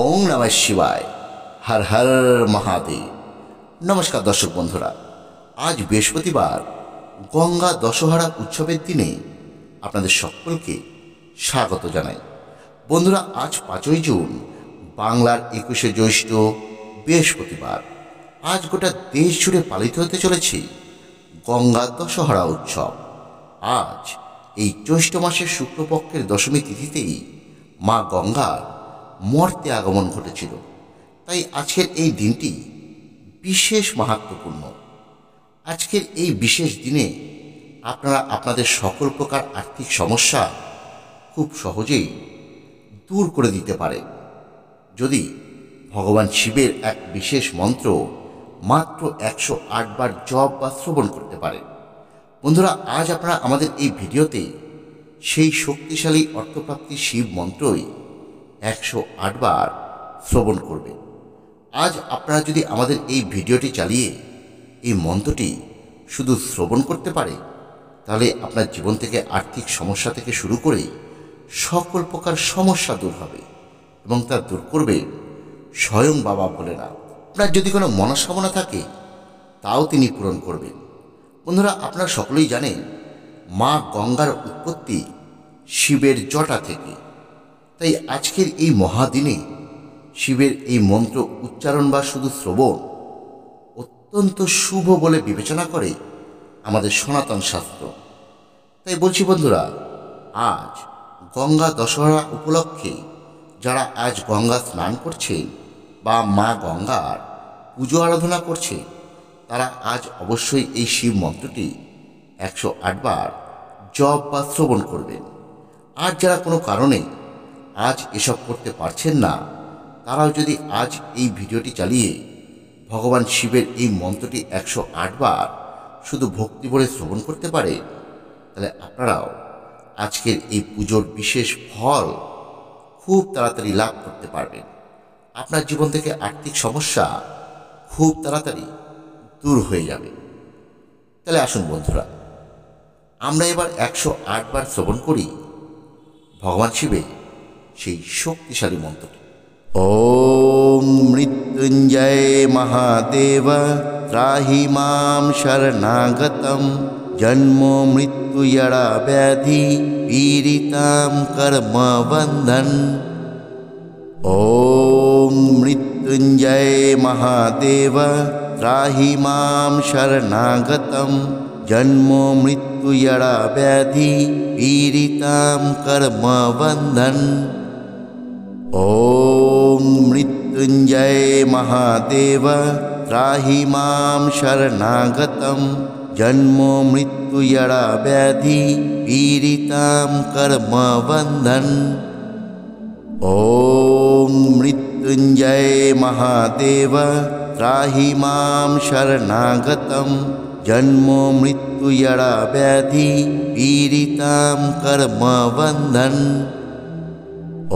ওং নমঃ শিবায়। হর হর মহাদেব। নমস্কার দর্শক বন্ধুরা, আজ বৃহস্পতিবার গঙ্গা দশহরা উৎসবের দিনে আপনাদের সকলকে স্বাগত জানাই। বন্ধুরা, আজ 5ই জুন, বাংলার 21শে জ্যৈষ্ঠ, বৃহস্পতিবার। আজ গোটা দেশ জুড়ে পালিত হতে চলেছে গঙ্গা দশহরা উৎসব। আজ এই জ্যৈষ্ঠ মাসের শুক্লপক্ষের দশমী তিথিতেই মা গঙ্গার মর্তে আগমন ঘটেছিল। তাই আজকের এই দিনটি বিশেষ মাহাত্ম্যপূর্ণ। আজকের এই বিশেষ দিনে আপনারা আপনাদের সকল প্রকার আর্থিক সমস্যা খুব সহজেই দূর করে দিতে পারেন যদি ভগবান শিবের এক বিশেষ মন্ত্র মাত্র 108 বার জপ বা শ্রবণ করতে পারেন। বন্ধুরা, আজ আপনারা আমাদের এই ভিডিওতে সেই শক্তিশালী অর্থপ্রাপ্তি শিব মন্ত্রই 108 বার শ্রবণ করবেন। আজ আপনারা যদি আমাদের এই ভিডিওটি চালিয়ে এই মন্ত্রটি শুধু শ্রবণ করতে পারে, তাহলে আপনার জীবন থেকে আর্থিক সমস্যা থেকে শুরু করে সকল প্রকার সমস্যা দূর হবে এবং তা দূর করবে স্বয়ং বাবা ভোলেনাথ। আপনার যদি কোনো মনস্কামনা থাকে তাও তিনি পূরণ করবেন। বন্ধুরা, আপনারা সকলেই জানেন মা গঙ্গার উৎপত্তি শিবের জটা থেকে। তাই আজকের এই মহাদিনে শিবের এই মন্ত্র উচ্চারণ বা শুধু শ্রবণ অত্যন্ত শুভ বলে বিবেচনা করে আমাদের সনাতন শাস্ত্র। তাই বলছি বন্ধুরা, আজ গঙ্গা দশহরা উপলক্ষে যারা আজ গঙ্গা স্নান করছে বা মা গঙ্গার পুজো আরাধনা করছে, তারা আজ অবশ্যই এই শিব মন্ত্রটি 108 বার জপ বা শ্রবণ করবেন। আর যারা কোনো কারণে আজ এসব করতে পারছেন না, তারাও যদি আজ এই ভিডিওটি চালিয়ে ভগবান শিবের এই মন্ত্রটি 108 বার শুধু ভক্তি ভরে শ্রবণ করতে পারে, তাহলে আপনারাও আজকের এই পুজোর বিশেষ ফল খুব তাড়াতাড়ি লাভ করতে পারবেন। আপনার জীবন থেকে আর্থিক সমস্যা খুব তাড়াতাড়ি দূর হয়ে যাবে। তাহলে আসুন বন্ধুরা, আমরা এবার 108 বার শ্রবণ করি ভগবান শিবের সেই শক্তিশালী মন্ত্রটি। ওম মৃত্যুঞ্জয় মহাদেব ত্রাহি মাম শরণাগতম জন্ম মৃত্যুজরা ব্যাধি পীড়িতাম কর্ম বন্ধন। ওম মৃত্যুঞ্জয় মহাদেব ত্রাহি মাম শরণাগতম জন্ম মৃত্যুজরা ব্যাধি পীড়িতাম কর্ম বন্ধন। ওম মৃত্যুঞ্জয় মহাদেব ত্রাহি মাম শরণাগতম জন্ম মৃত্যুজরা ব্যাধি পীড়িতাম কর্ম বন্ধন। ওম মৃত্যুঞ্জয় মহাদেব ত্রাহি মাম শরণাগতম জন্ম মৃত্যুজরা ব্যাধি পীড়িতাম কর্ম বন্ধন।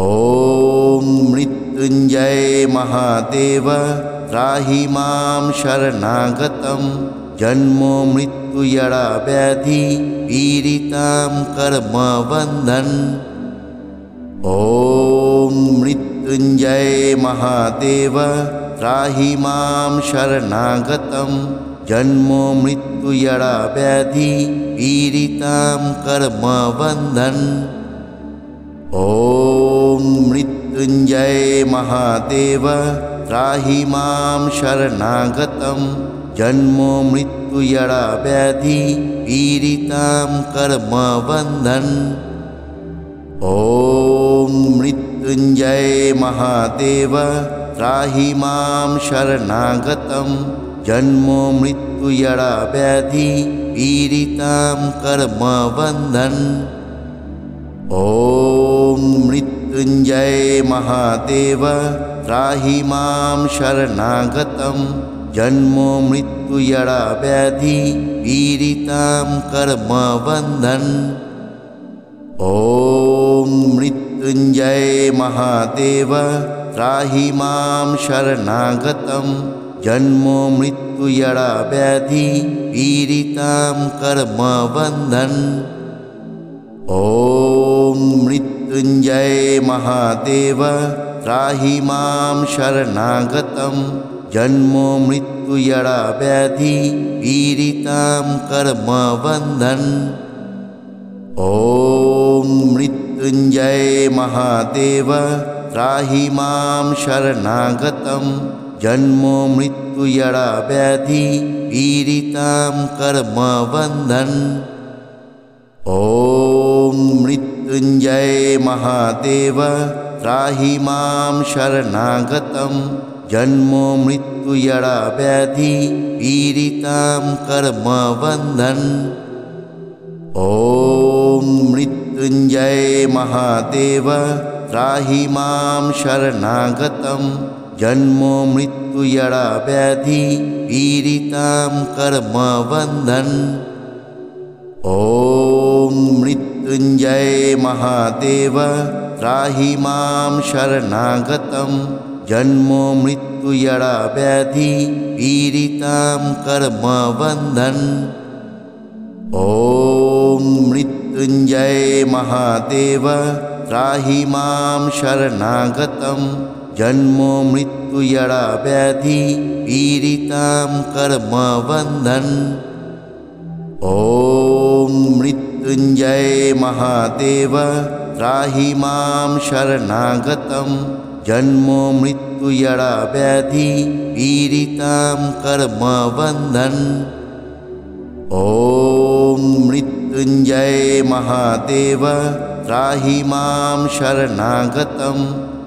ওম মৃত্যুঞ্জয় মহাদেব ত্রাহি মাম শরণাগতম জন্ম মৃত্যুজরা ব্যাধি পীড়িতাম কর্ম বন্ধন। ওম মৃত্যুঞ্জয় মহাদেব ত্রাহি মাম শরণাগতম জন্ম মৃত্যুজরা ব্যাধি পীড়িতাম কর্ম বন্ধন। ওম মৃত্যুঞ্জয় মহাদেব ত্রাহি মাম শরণাগতম জন্ম মৃত্যুজরা ব্যাধি পীড়িতাম কর্ম বন্ধন। ওম মৃত্যুঞ্জয় মহাদেব ত্রাহি মাম শরণাগতম জন্ম মৃত্যুজরা ব্যাধি পীড়িতাম কর্ম বন্ধন। ওম মৃত্যুঞ্জয় মহাদেব ত্রাহি মাম শরণাগতম জন্ম মৃত্যুজরা ব্যাধি পীড়িতাম কর্ম বন্ধন। ওম মৃত্যুঞ্জয় মহাদেব ত্রাহি মাম শরণাগতম জন্ম মৃত্যুজরা ব্যাধি পীড়িতাম কর্ম বন্ধন। ওম মৃত্যুঞ্জয় মহাদেব त्राहि मां शरणागतं जन्मो मृत्युजरा व्याधि पीडितां कर्मबन्धन। ॐ मृत्युञ्जय महादेव त्राहि मां शरणागतं जन्मो मृत्युजरा व्याधि पीडितां कर्मबन्धन। ॐ मृत्युञ्जय महादेव त्राहि मां शरणागतं जन्मो मृत्युजरा व्याधि पीडितां कर्मबन्धन। ॐ मृत्युञ्जय महादेव त्राहि मां शरणागतं जन्मो मृत्युजरा व्याधि पीडितां कर्मबन्धन। ॐ मृत्युञ्जय महादेव त्राहि मां शरणागतं जन्मो मृत्युजरा व्याधि पीडितां कर्मबन्धन। ॐ मृत्युञ्जय महादेव त्राहि मां शरणागतं जन्मो मृत्युजरा व्याधि पीडितां कर्मबन्धन। ॐ मृत्युञ्जय महादेव त्राहि मां शरणागतं जन्मो मृत्युजरा व्याधि पीडितां कर्मबन्धन। ॐ मृत्युञ्जय महादेव त्राहि मां शरणागतं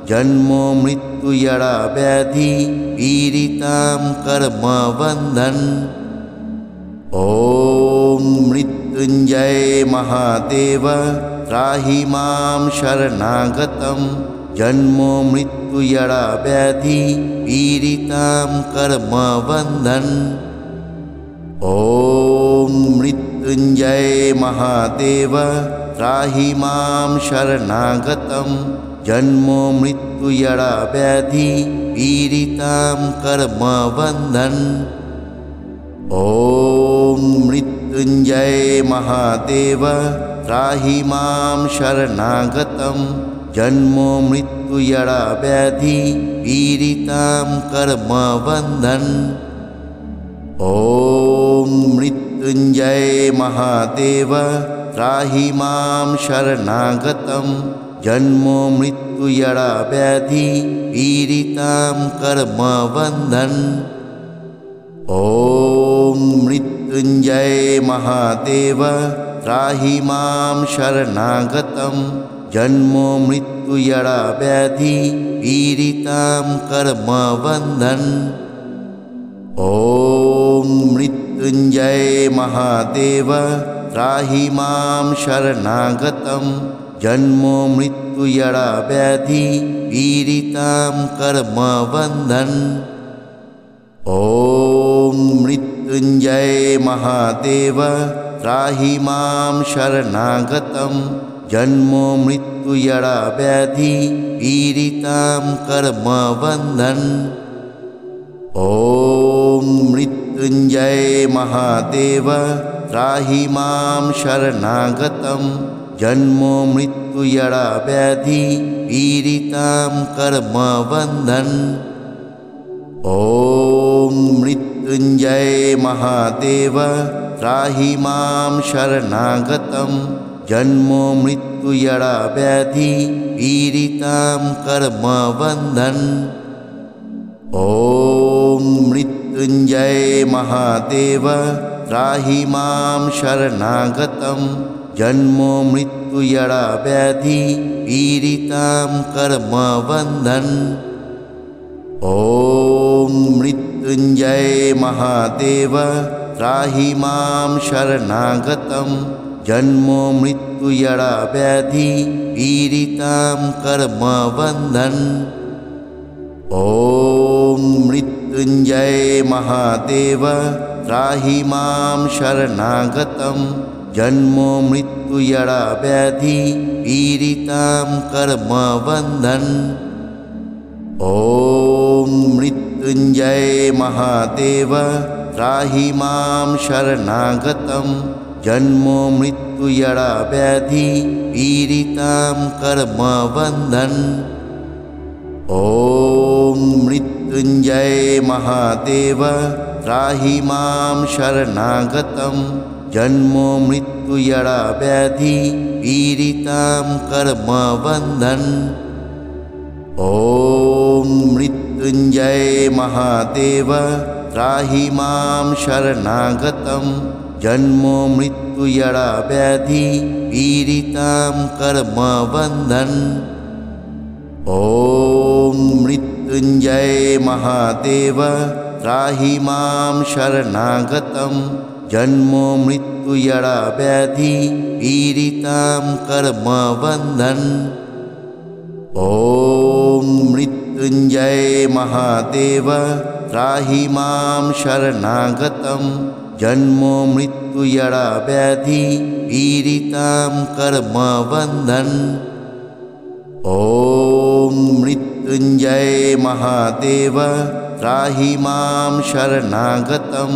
जन्मो मृत्युजरा व्याधि पीडितां कर्मबन्धन। ॐ मृत्युञ्जय महादेव त्राहि मां शरणागतं जन्मो मृत्युजरा व्याधि पीडितां कर्मबन्धन। ॐ मृत्युञ्जय महादेव त्राहि मां शरणागतं जन्मो मृत्युजरा व्याधि पीडितां कर्मबन्धन। ॐ मृत्युञ्जय महादेव त्राहि मां शरणागतं जन्मो मृत्युजरा व्याधि पीडितां कर्मबन्धन। ॐ मृत्युञ्जय महादेव त्राहि मां शरणागतं जन्मो मृत्युजरा व्याधि पीडितां कर्मबन्धन। ॐ मृत्युञ्जय महादेव त्राहि मां शरणागतं जन्मो मृत्युजरा व्याधि पीडितां कर्मबन्धन। ॐ मृत्युञ्जय महादेव त्राहि मां शरणागतं जन्मो मृत्युजरा व्याधि पीडितां कर्मबन्धन। ॐ मृत्युञ्जय महादेव त्राहि मां शरणागतं जन्मो मृत्युजरा व्याधि पीडितां कर्मबन्धन। ॐ मृत्युञ्जय महादेव त्राहि मां शरणागतं जन्मो मृत्युजरा व्याधि पीडितां कर्मबन्धन। ॐ मृत्युञ्जय महादेव त्राहि मां शरणागतं जन्मो मृत्युजरा व्याधि पीडितां कर्मबन्धन। ॐ मृत्युञ्जय महादेव त्राहि मां शरणागतं जन्मो मृत्युजरा व्याधि पीडितां कर्मबन्धन। ॐ मृत्युञ्जय महादेव त्राहि मां शरणागतं जन्मो मृत्युजरा व्याधि पीडितां कर्मबन्धन। ॐ मृत्युञ्जय महादेव त्राहि मां शरणागतं जन्मो मृत्युजरा व्याधि पीडितां कर्मबन्धन। ॐ मृत्युञ्जय महादेव त्राहि मां शरणागतं जन्मो मृत्युजरा व्याधि पीडितां कर्मबन्धन। ॐ मृत्युञ्जय महादेव त्राहि मां शरणागतं जन्मो मृत्युजरा व्याधि पीडितां कर्मबन्धन। ॐ मृत्युञ्जय महादेव त्राहि मां शरणागतं जन्मो मृत्युजरा व्याधि पीडितां कर्मबन्धन। ॐ मृत्युञ्जय महादेव त्राहि मां शरणागतं जन्मो मृत्युजरा व्याधि पीडितां कर्मबन्धन। ॐ मृत्युञ्जय महादेव त्राहि मां शरणागतं जन्मो मृत्युजरा व्याधि पीडितां कर्मबन्धन। ॐ मृत्युञ्जय महादेव त्राहि मां शरणागतं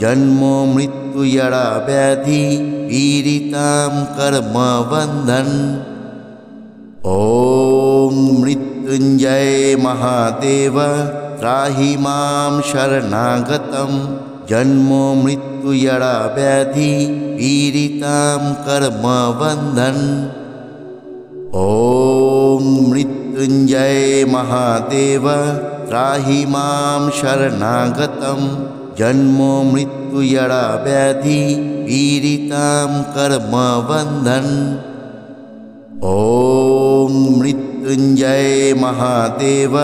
जन्मो मृत्युजरा व्याधि पीडितां कर्मबन्धन। ॐ मृत्युञ्जय महादेव त्राहि मां शरणागतं जन्मो मृत्युजरा व्याधि पीडितां कर्मबन्धन। ॐ मृत्युञ्जय महादेव त्राहि मां शरणागतं जन्मो मृत्युजरा व्याधि पीडितां कर्मबन्धन। ॐ मृत्युञ्जय महादेव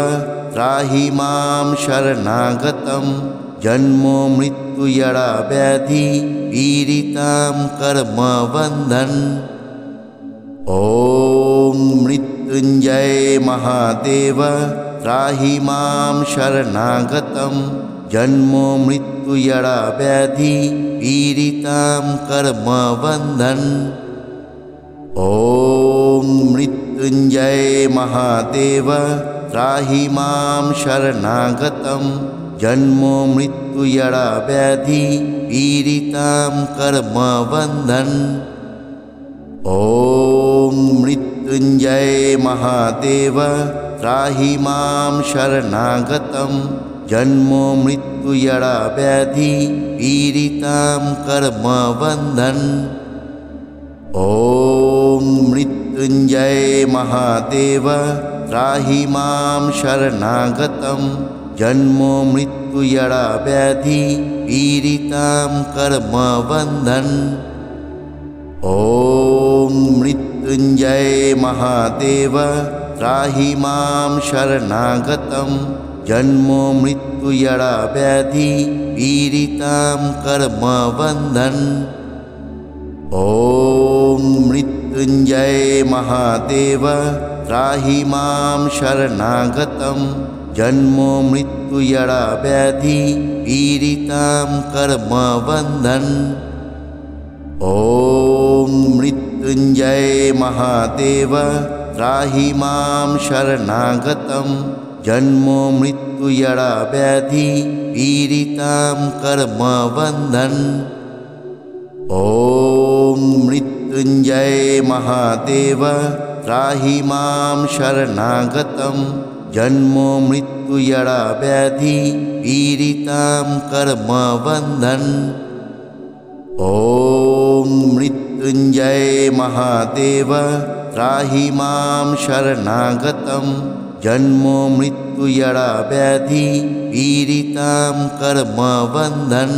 त्राहि मां शरणागतं जन्मो मृत्युजरा व्याधि पीडितां कर्मबन्धन। ॐ मृत्युञ्जय महादेव त्राहि मां शरणागतं जन्मो मृत्युजरा व्याधि पीडितां कर्मबन्धन। ॐ मृत्युञ्जय महादेव त्राहि मां शरणागतं जन्मो मृत्युजरा व्याधि पीडितां कर्मबन्धन। ॐ मृत्युञ्जय महादेव त्राहि मां शरणागतं जन्मो मृत्युजरा व्याधि पीडितां कर्मबन्धन। ॐ मृत्युञ्जय महादेव त्राहि मां शरणागतं जन्मो मृत्युजरा व्याधि पीडितां कर्मबन्धन। ॐ मृत्युञ्जय महादेव त्राहि मां शरणागतं जन्मो मृत्युजरा व्याधि पीडितां कर्मबन्धन। ॐ मृत्युञ्जय महादेव त्राहि मां शरणागतं जन्मो मृत्युजरा व्याधि पीडितां कर्मबन्धन। ॐ मृत्युञ्जय महादेव त्राहि मां शरणागतं जन्मो मृत्युजरा व्याधि पीडितां कर्मबन्धन। ॐ मृत्युञ्जय महादेव त्राहि मां शरणागतं जन्मो मृत्युजरा व्याधि पीडितां कर्मबन्धन। ॐ मृत्युञ्जय महादेव त्राहि मां शरणागतं जन्मो मृत्युजरा व्याधि पीडितां कर्मबन्धन।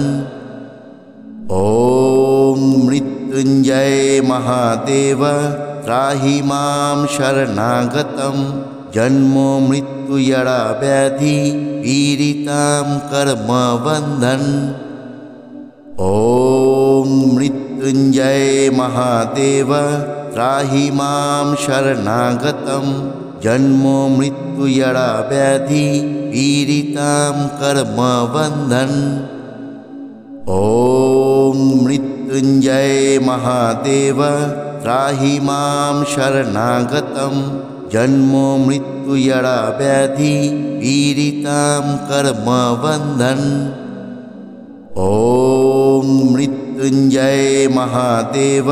ॐ मृत्युञ्जय महादेव त्राहि मां शरणागतं जन्मो मृत्युजरा व्याधि पीडितां कर्मबन्धन। ॐ मृत्युञ्जय महादेव त्राहि मां शरणागतं जन्मो मृत्युजरा व्याधि पीडितां कर्मबन्धन। ॐ मृत्युञ्जय महादेव त्राहि मां शरणागतं जन्मो मृत्युजरा व्याधि पीडितां कर्मबन्धन। ॐ मृत्युञ्जय महादेव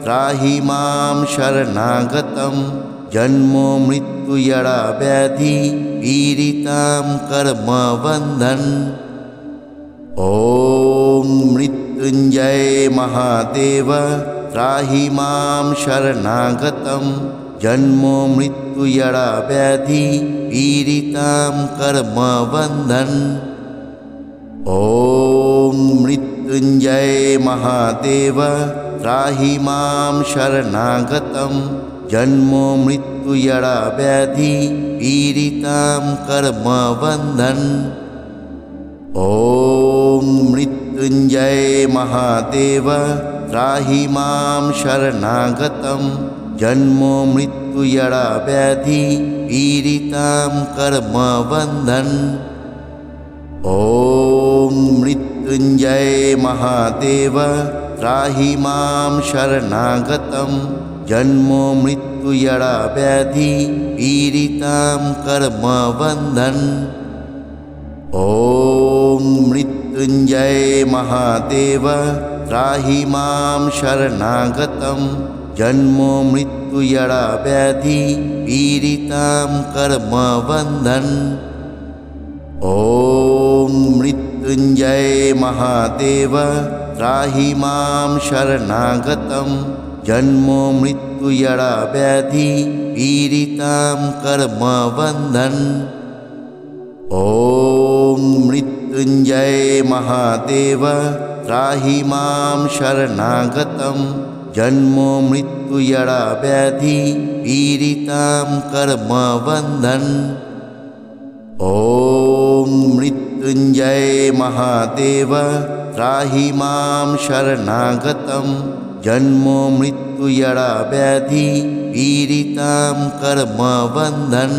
त्राहि मां शरणागतं जन्मो मृत्युजरा व्याधि पीडितां कर्मबन्धन्। ॐ मृत्युञ्जय महादेव त्राहि मां शरणागतं। जन्मो मृत्युजरा व्याधि पीडितां कर्मबन्धन्। ॐ मृत्युञ्जय महादेव त्राहि मां शरणागतं। जन्मो मृत्युजरा व्याधि पीडितां कर्मबन्धन्। ॐ मृत्युञ्जय महादेव त्राहि मां शरणागतं। जन्मो मृत्युजरा व्याधि पीडितां कर्मबन्धन्। ॐ मृत्युञ्जय महादेव त्राहि मां शरणागतं। जन्मो मृत्युजरा व्याधि पीडितां कर्मबन्धन्। ॐ मृत्युञ्जय महादेव त्राहि मां शरणागतं। जन्मो मृत्युजरा व्याधि पीडितां कर्मबन्धन्। ॐ मृत्युञ्जय महादेव त्राहि मां शरणागतं। जन्मो मृत्युजरा व्याधि पीडितां कर्मबन्धन्। ॐ मृत्युञ्जय महादेव त्राहि मां शरणागतं। जन्मो मृत्युजरा व्याधि पीडितां कर्मबन्धन्। ॐ मृत्युञ्जय महादेव त्राहि मां शरणागतं। जन्मो मृत्युजरा व्याधि पीडितां कर्मबन्धन्।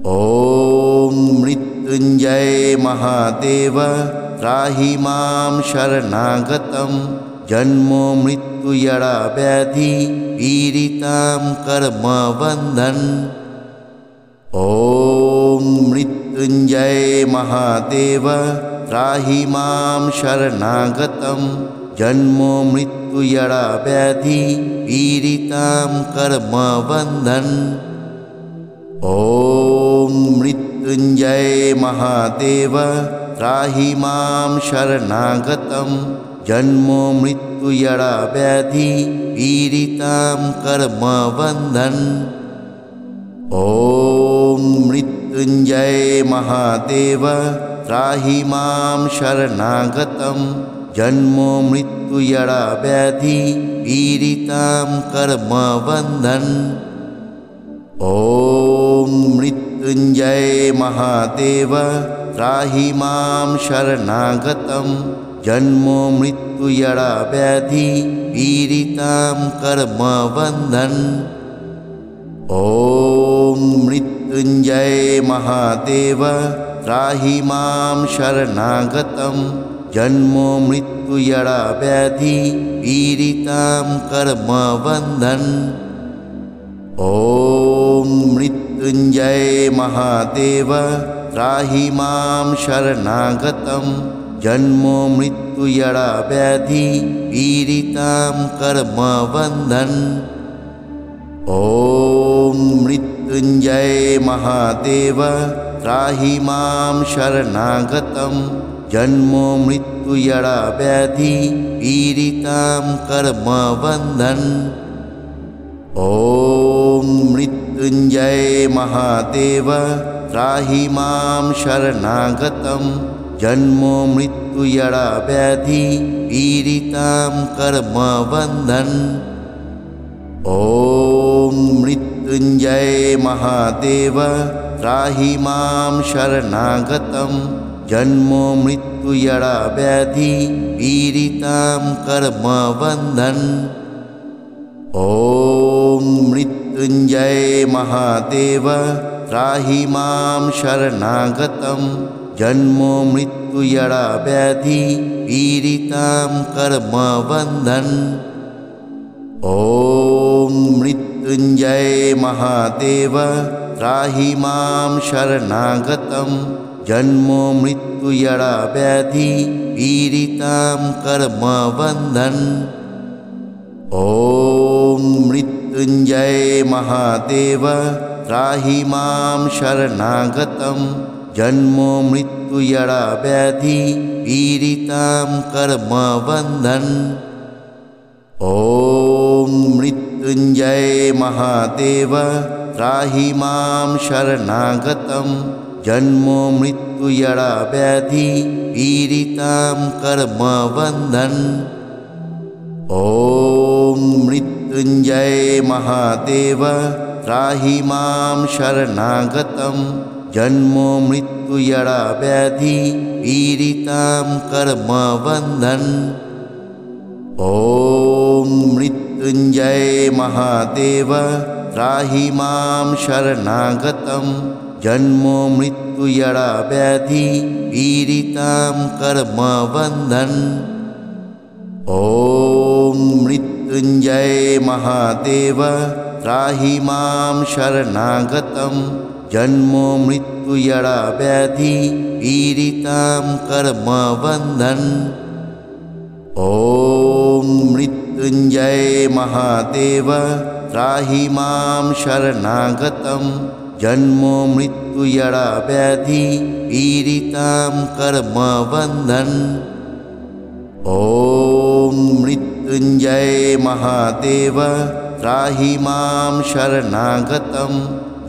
ॐ मृत्युञ्जय महादेव त्राहि मां शरणागतं। जन्मो मृत्युजरा व्याधि पीडितां कर्मबन्धन्। ॐ मृत्युञ्जय महादेव त्राहि मां शरणागतं। जन्मो मृत्युजरा व्याधि पीडितां कर्मबन्धन्। ॐ मृत्युञ्जय महादेव त्राहि मां शरणागतं। जन्मो मृत्युजरा व्याधि पीडितां कर्मबन्धन्। ॐ मृत्युञ्जय महादेव त्राहि मां शरणागतं। जन्मो मृत्युजरा व्याधि पीडितां कर्मबन्धन्। ॐ मृत्युञ्जय महादेव त्राहि मां शरणागतं। जन्मो मृत्युजरा व्याधि पीडितां कर्मबन्धन्। ॐ मृत्युञ्जय महादेव त्राहि मां शरणागतं। जन्मो मृत्युजरा व्याधि पीडितां कर्मबन्धन्। ॐ मृत्युञ्जय महादेव त्राहि मां शरणागतं। जन्मो मृत्युजरा व्याधि पीडितां कर्मबन्धन्। ॐ मृत्युञ्जय महादेव त्राहि मां शरणागतं। जन्मो मृत्युजरा व्याधि पीडितां कर्मबन्धन्। ॐ मृत्युञ्जय महादेव त्राहि मां शरणागतं। जन्मो मृत्युजरा व्याधि पीडितां कर्मबन्धन्। ॐ मृत्युञ्जय महादेव त्राहि मां शरणागतं। जन्मो मृत्युजरा व्याधि पीडितां कर्मबन्धन्। ॐ मृत्युञ्जय महादेव त्राहि मां शरणागतं। जन्मो मृत्युजरा व्याधि पीडितां कर्मबन्धन्। ॐ मृत्युञ्जय महादेव त्राहि मां शरणागतं। जन्मो मृत्युजरा व्याधि पीडितां कर्मबन्धन्। ॐ मृत्युंजय महादेव त्राहि मां शरणागतं जन्मो मृत्युजरा व्याधि पीडितां कर्मबन्धन्। ॐ मृत्युंजय महादेव त्राहि मां शरणागतं जन्मो मृत्युजरा व्याधि पीडितां कर्मबन्धन्। ॐ मृत्युंजय महादेव त्राहि मां शरणागतं जन्मो मृत्युजरा व्याधि पीडितां कर्मबन्धन्। ॐ मृत्युंजय महादेव त्राहि मां शरणागतं जन्मो मृत्युजरा व्याधि पीडितां कर्मबन्धन्। ॐ मृत्युंजय महादेव त्राहि मां शरणागतं जन्मो मृत्युजरा व्याधि पीडितां कर्मबन्धन्। ॐ मृत्युंजय महादेव त्राहि मां शरणागतं जन्मो मृत्युजरा व्याधि पीडितां कर्मबन्धन्। ॐ मृत्युंजय महादेव त्राहि मां शरणागतं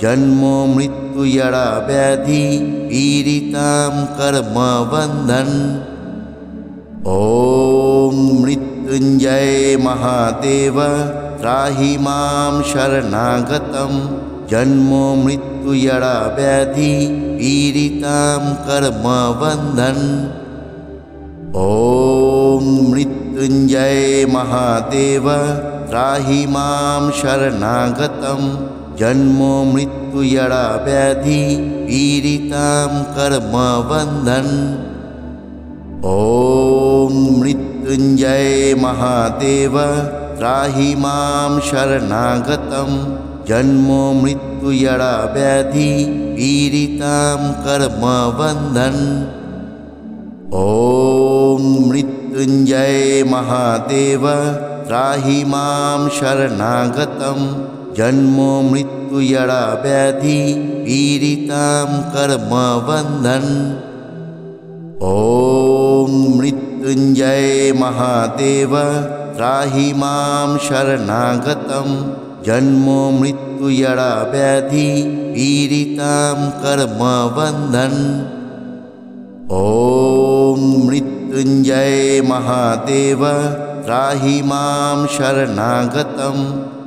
जन्मो मृत्युजरा व्याधि पीडितां कर्मबन्धन्। ॐ मृत्युंजय महादेव त्राहि मां शरणागतं जन्मो मृत्युजरा व्याधि पीडितां कर्मबन्धन्। ॐ मृत्युंजय महादेव त्राहि मां शरणागतं जन्मो मृत्युजरा व्याधि पीडितां कर्मबन्धन्। ॐ मृत्युंजय महादेव त्राहि मां शरणागतं जन्मो मृत्युजरा व्याधि पीडितां कर्मबन्धन्। ॐ मृत्युंजय महादेव त्राहि मां शरणागतं जन्मो मृत्युजरा व्याधि पीडितां कर्मबन्धन्। ॐ मृत्युंजय महादेव त्राहि मां शरणागतं जन्मो मृत्युजरा व्याधि पीडितां कर्मबन्धन्। ॐ मृत्युंजय महादेव त्राहि मां शरणागतं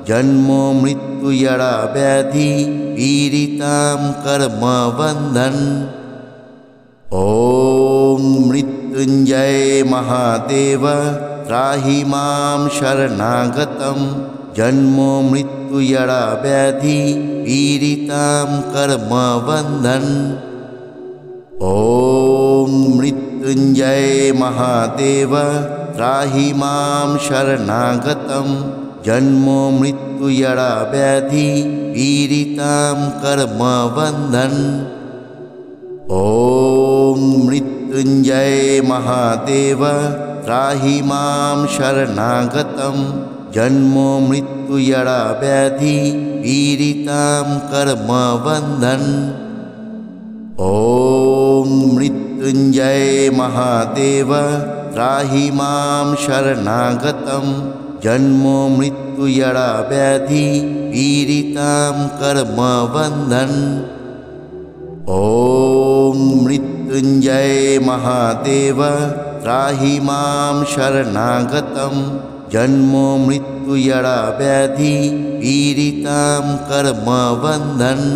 जन्मो मृत्युजरा व्याधि पीडितां कर्मबन्धन्। ॐ मृत्युंजय महादेव त्राहि मां शरणागतं जन्मो मृत्युजरा व्याधि पीडितां कर्मबन्धन्। ॐ मृत्युंजय महादेव त्राहि मां शरणागतं जन्मो मृत्युजरा व्याधि पीडितां कर्मबन्धन्। ॐ मृत्युंजय महादेव त्राहि मां शरणागतं जन्मो मृत्युजरा व्याधि पीडितां कर्मबन्धन्। ॐ मृत्युंजय महादेव त्राहि मां शरणागतं जन्मो मृत्युजरा व्याधि पीडितां कर्मबन्धन्। ॐ मृत्युंजय महादेव त्राहि मां शरणागतं जन्मो मृत्युजरा व्याधि पीडितां कर्मबन्धन्।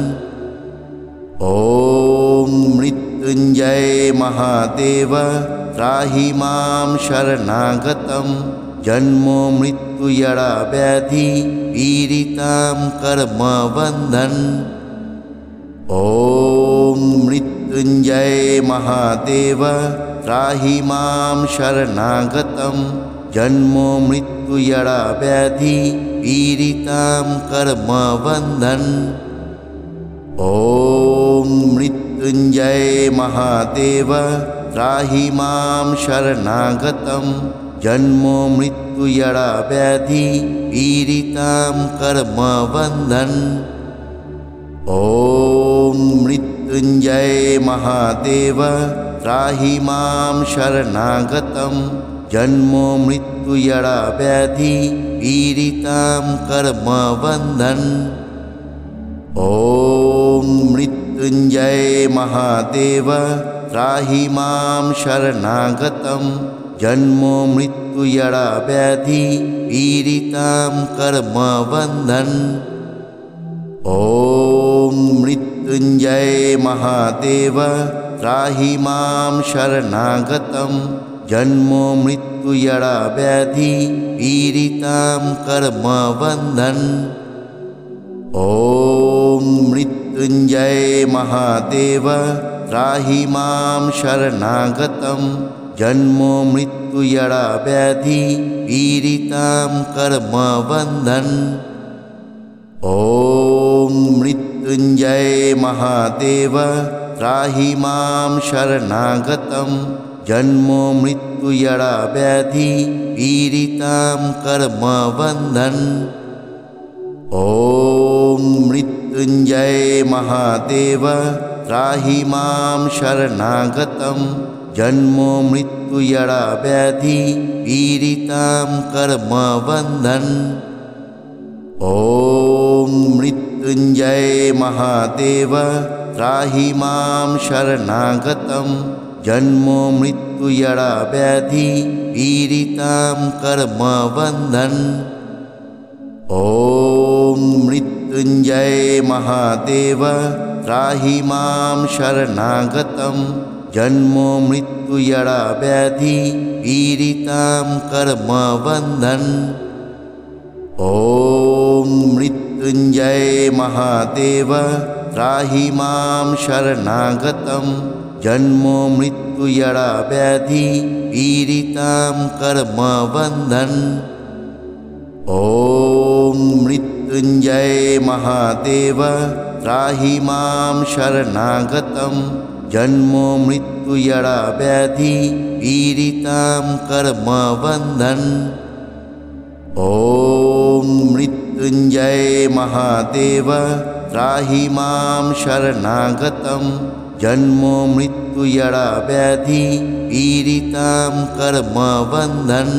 ॐ मृत्युंजय महादेव त्राहि मां शरणागतं जन्मो मृत्युजरा व्याधि पीडितां कर्मबन्धन्। ॐ मृत्युंजय महादेव त्राहि मां शरणागतं जन्मो मृत्युजरा व्याधि पीडितां कर्मबन्धन्। ॐ मृत्युंजय महादेव त्राहि मां शरणागतं जन्मो मृत्युजरा व्याधि पीडितां कर्मबन्धन्। ॐ मृत्युञ्जय महादेव त्राहि मां शरणागतं। जन्मो मृत्युजरा व्याधि पीडितां कर्मबन्धन्। ॐ मृत्युञ्जय महादेव त्राहि मां शरणागतं। जन्मो मृत्युजरा व्याधि पीडितां कर्मबन्धन्। ॐ मृत्युञ्जय महादेव त्राहि मां शरणागतं। जन्मो मृत्युजरा व्याधि पीडितां कर्मबन्धन्। ॐ मृत्युञ्जय महादेव त्राहि मां शरणागतं। जन्मो मृत्युजरा व्याधि पीडितां कर्मबन्धन्। ॐ मृत्युञ्जय महादेव त्राहि मां शरणागतं। जन्मो मृत्युजरा व्याधि पीडितां कर्मबन्धन्। ॐ मृत्युञ्जय महादेव त्राहि मां शरणागतं। जन्मो मृत्युजरा व्याधि पीडितां कर्मबन्धन्। ॐ मृत्युञ्जय महादेव त्राहि मां शरणागतं। जन्मो मृत्युजरा व्याधि पीडितां कर्मबन्धन्। ॐ मृत्युञ्जय महादेव त्राहि मां शरणागतं। जन्मो मृत्युजरा व्याधि पीडितां कर्मबन्धन्। ॐ मृत्युञ्जय महादेव त्राहि मां शरणागतं। जन्मो मृत्युजरा व्याधि पीडितां कर्मबन्धन्। ॐ मृत्युञ्जय महादेव त्राहि मां शरणागतं। जन्मो मृत्युजरा व्याधि पीडितां कर्मबन्धन्। ॐ मृत्युञ्जय महादेव त्राहि मां शरणागतं। जन्मो मृत्युजरा व्याधि पीडितां कर्मबन्धन्।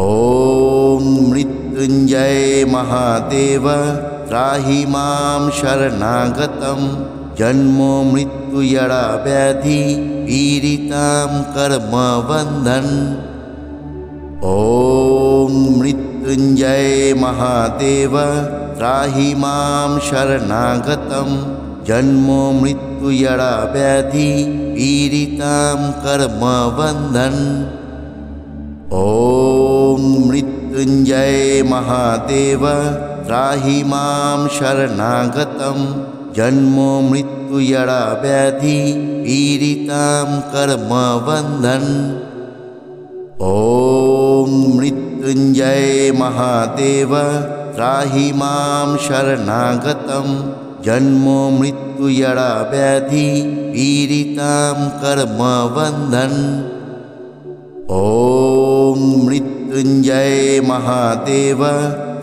ॐ मृत्युञ्जय महादेव त्राहि मां शरणागतं। जन्मो मृत्युजरा व्याधि पीडितां कर्मबन्धन्। ॐ मृत्युञ्जय महादेव त्राहि मां शरणागतं। जन्मो मृत्युजरा व्याधि पीडितां कर्मबन्धन्। ॐ मृत्युञ्जय महादेव त्राहि मां शरणागतं। जन्मो मृत्युजरा व्याधि पीडितां कर्मबन्धन्। ॐ मृत्युञ्जय महादेव त्राहि मां शरणागतं। जन्मो मृत्युजरा व्याधि पीडितां कर्मबन्धन्। ॐ मृत्युञ्जय महादेव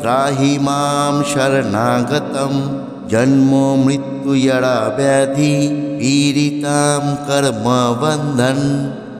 त्राहि मां शरणागतं। जन्मो मृत्युजरा व्याधि पीडितां कर्मबन्धन्।